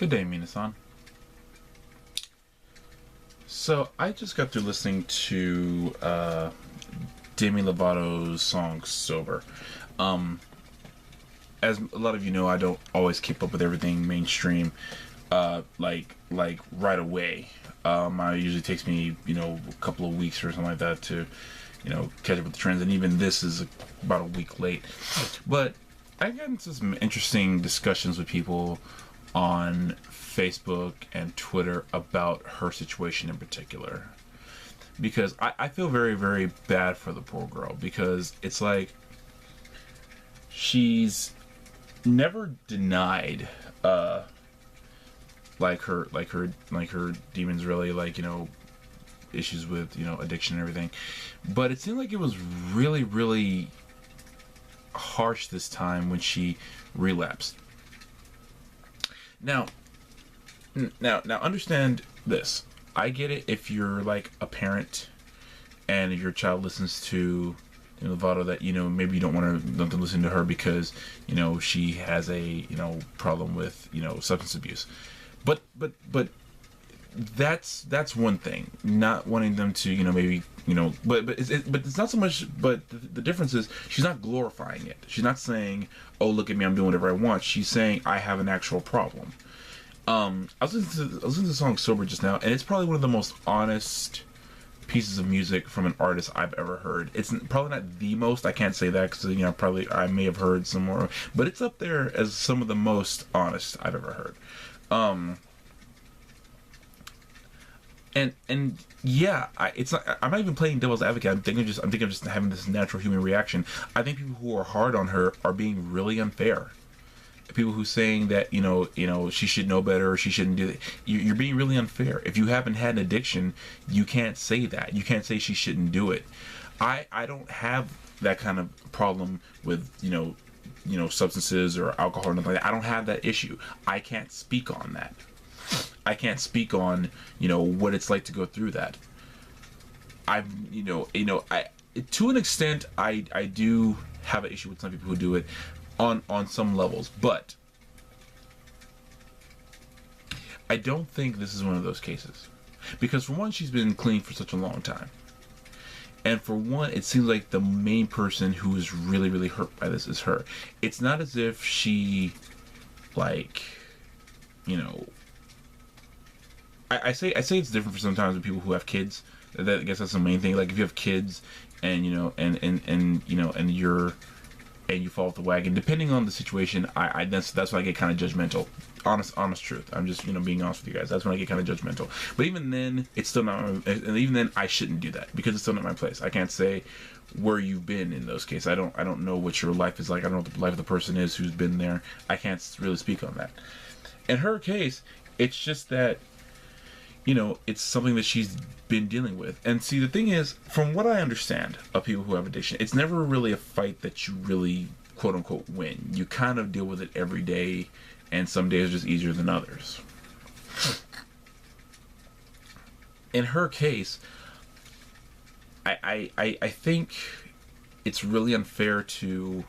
Good day, Minasan. So I just got through listening to Demi Lovato's song "Sober." As a lot of you know, I don't always keep up with everything mainstream, like right away. It usually takes me, a couple of weeks or something like that to, catch up with the trends. And even this is about a week late. But I got into some interesting discussions with people on Facebook and Twitter about her situation in particular. Because I feel very, very bad for the poor girl, because it's like she's never denied her demons, really, issues with addiction and everything, but it seemed like it was really, really harsh this time when she relapsed. Now understand this. I get it if you're like a parent and if your child listens to Lovato, that maybe you don't want to listen to her because she has a problem with substance abuse, but that's one thing. Not wanting them to maybe but it's not so much. But the difference is she's not glorifying it. She's not saying, oh, look at me, I'm doing whatever I want. She's saying I have an actual problem. I was listening to the song "Sober" just now, and it's probably one of the most honest pieces of music from an artist I've ever heard. It's probably not the most. I can't say that because probably I may have heard some more, but it's up there as some of the most honest I've ever heard. And yeah, I'm not even playing devil's advocate. I'm thinking of just having this natural human reaction. I think people who are hard on her are being really unfair. People who saying that she should know better, or she shouldn't do that. You're being really unfair. If you haven't had an addiction, you can't say that. You can't say she shouldn't do it. I don't have that kind of problem with substances or alcohol or nothing like that. I don't have that issue. I can't speak on that. I can't speak on what it's like to go through that. I to an extent I do have an issue with some people who do it on some levels, but I don't think this is one of those cases, because for one, she's been clean for such a long time, and for one, it seems like the main person who is really, really hurt by this is her. It's not as if she I say it's different for sometimes with people who have kids. That, I guess that's the main thing. Like if you have kids and and you fall off the wagon, depending on the situation, that's when I get kind of judgmental. Honest truth. I'm just being honest with you guys. That's when I get kind of judgmental. But even then, it's still not. And even then, I shouldn't do that because it's still not my place. I can't say where you've been in those cases. I don't know what your life is like. I don't know what the life of the person is who's been there. I can't really speak on that. In her case, it's just that it's something that she's been dealing with. And see, the thing is, from what I understand of people who have addiction, it's never really a fight that you really, quote unquote, win. You kind of deal with it every day, and some days are just easier than others. In her case, I think it's really unfair to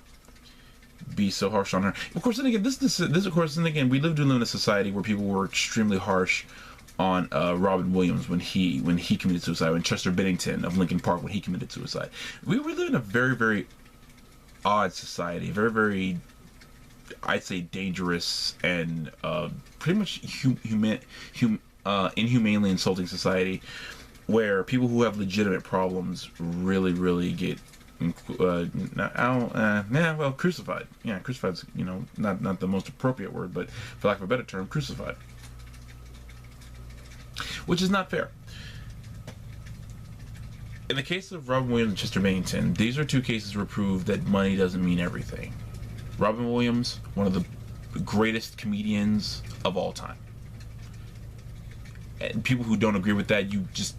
be so harsh on her. Of course, then again, we live in a society where people were extremely harsh on Robin Williams when he committed suicide, when Chester Bennington of Linkin Park, when he committed suicide. We live in a very, very odd society, very, very, I'd say, dangerous and pretty much inhumanely insulting society, where people who have legitimate problems really, really get crucified. Yeah, crucified's not the most appropriate word, but for lack of a better term, crucified. Which is not fair. In the case of Robin Williams and Chester Bennington, these are two cases where prove that money doesn't mean everything. Robin Williams, one of the greatest comedians of all time. And people who don't agree with that, you just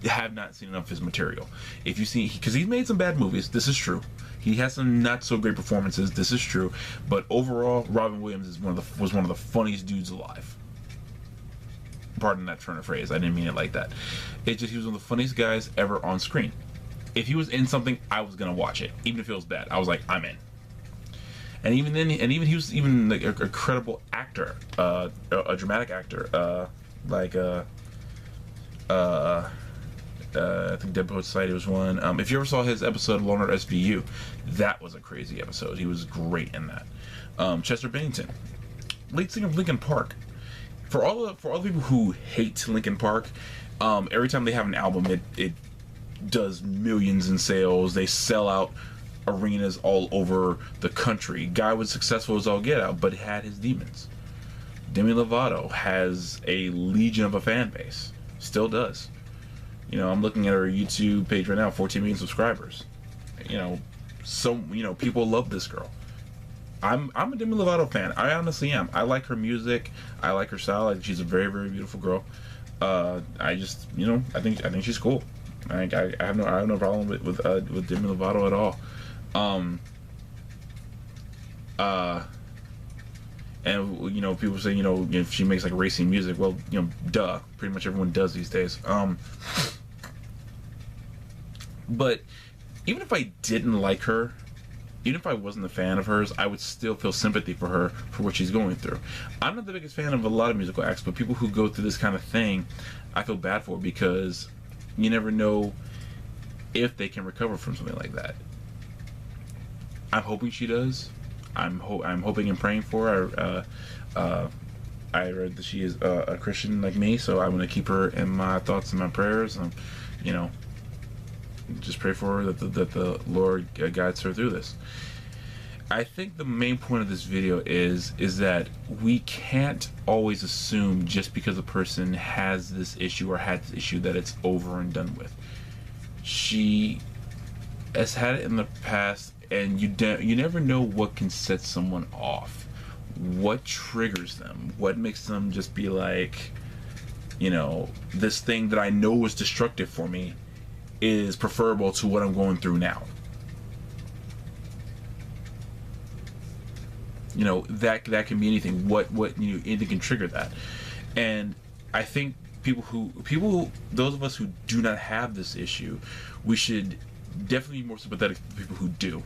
have not seen enough of his material. If you see, because he's made some bad movies, this is true. He has some not so great performances, this is true. But overall, Robin Williams was one of the funniest dudes alive. Pardon that turn of phrase. I didn't mean it like that. It's just he was one of the funniest guys ever on screen. If he was in something, I was gonna watch it, even if it was bad. I was like, I'm in. and even then, and even he was even like a credible actor, a dramatic actor, I think Dead Poet Society was one. If you ever saw his episode of Law and Order SVU, that was a crazy episode. He was great in that. Chester Bennington, lead singer of Linkin Park. For all the people who hate Linkin Park, every time they have an album, it does millions in sales. They sell out arenas all over the country. Guy was successful as all get out, but had his demons. Demi Lovato has a legion of a fan base. Still does. You know, I'm looking at her YouTube page right now, 14 million subscribers. You know, people love this girl. I'm a Demi Lovato fan. I honestly am. I like her music. I like her style. She's a very, very beautiful girl. I just, I think she's cool. I have no problem with Demi Lovato at all. And people say, if she makes like racing music, well, duh. Pretty much everyone does these days. But even if I didn't like her, even if I wasn't a fan of hers, I would still feel sympathy for her for what she's going through. I'm not the biggest fan of a lot of musical acts, but people who go through this kind of thing, I feel bad for, because you never know if they can recover from something like that. I'm hoping she does. I'm hoping and praying for her. I read that she is a Christian like me, so I'm going to keep her in my thoughts and my prayers. Just pray for her that the Lord guides her through this. I think the main point of this video is that we can't always assume just because a person has this issue or had this issue that it's over and done with. She has had it in the past, and you never know what can set someone off, what triggers them, what makes them just be like, this thing that I know was destructive for me is preferable to what I'm going through now. That can be anything. Anything can trigger that. And I think those of us who do not have this issue, we should definitely be more sympathetic to people who do,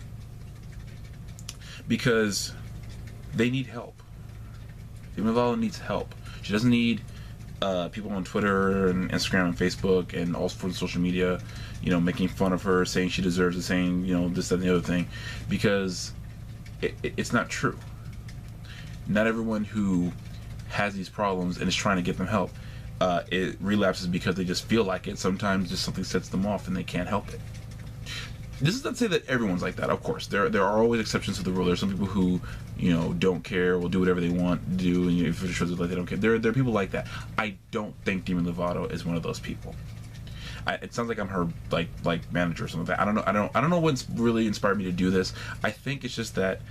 because they need help. Demi Lovato needs help. She doesn't need people on Twitter and Instagram and Facebook and all sorts of social media, making fun of her, saying she deserves it, saying, this, that, and the other thing, because it's not true. Not everyone who has these problems and is trying to get them help, it relapses because they just feel like it. Sometimes just something sets them off and they can't help it. This is not to say that everyone's like that. Of course, there are always exceptions to the rule. There are some people who, don't care, will do whatever they want to do, and if it shows like they don't care. There are people like that. I don't think Demi Lovato is one of those people. It sounds like I'm her like manager or something like that. I don't know what's really inspired me to do this. I think it's just that,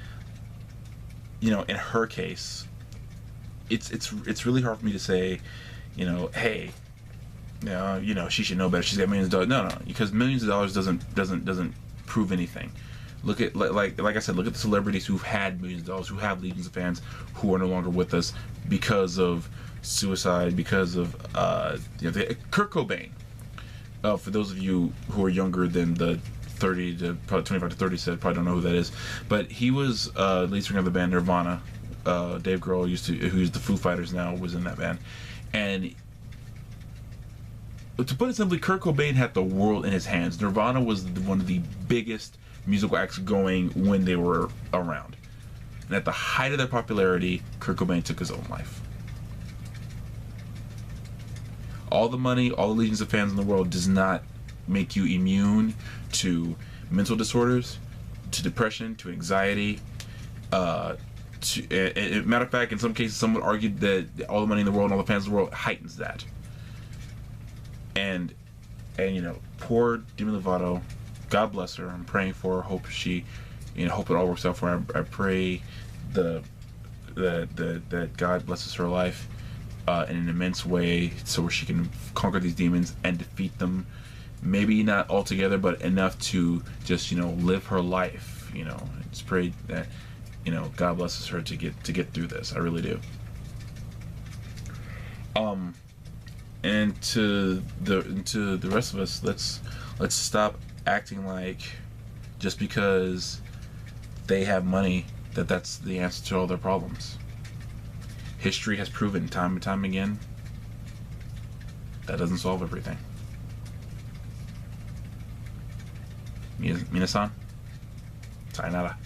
in her case, it's really hard for me to say, hey, she should know better. She's got millions of dollars. No, because millions of dollars doesn't prove anything. Look at like I said, look at the celebrities who've had millions of dollars, who have legions of fans, who are no longer with us because of suicide, because of Kurt Cobain. For those of you who are younger than the 30 to probably 25 to 30 said, probably don't know who that is, but he was lead singer of the band Nirvana. Dave Grohl who's the Foo Fighters now, was in that band, and to put it simply, Kurt Cobain had the world in his hands. Nirvana was one of the biggest musical acts going when they were around. And at the height of their popularity, Kurt Cobain took his own life. All the money, all the legions of fans in the world does not make you immune to mental disorders, to depression, to anxiety. Matter of fact, in some cases, someone argued that all the money in the world and all the fans in the world heightens that. And poor Demi Lovato, God bless her. I'm praying for her. Hope hope it all works out for her. I pray that God blesses her life in an immense way, so she can conquer these demons and defeat them. Maybe not altogether, but enough to just live her life. Just pray that God blesses her to get through this. I really do. And to the rest of us, let's stop acting like just because they have money that that's the answer to all their problems. History has proven time and time again that doesn't solve everything. Minasan, sayonara.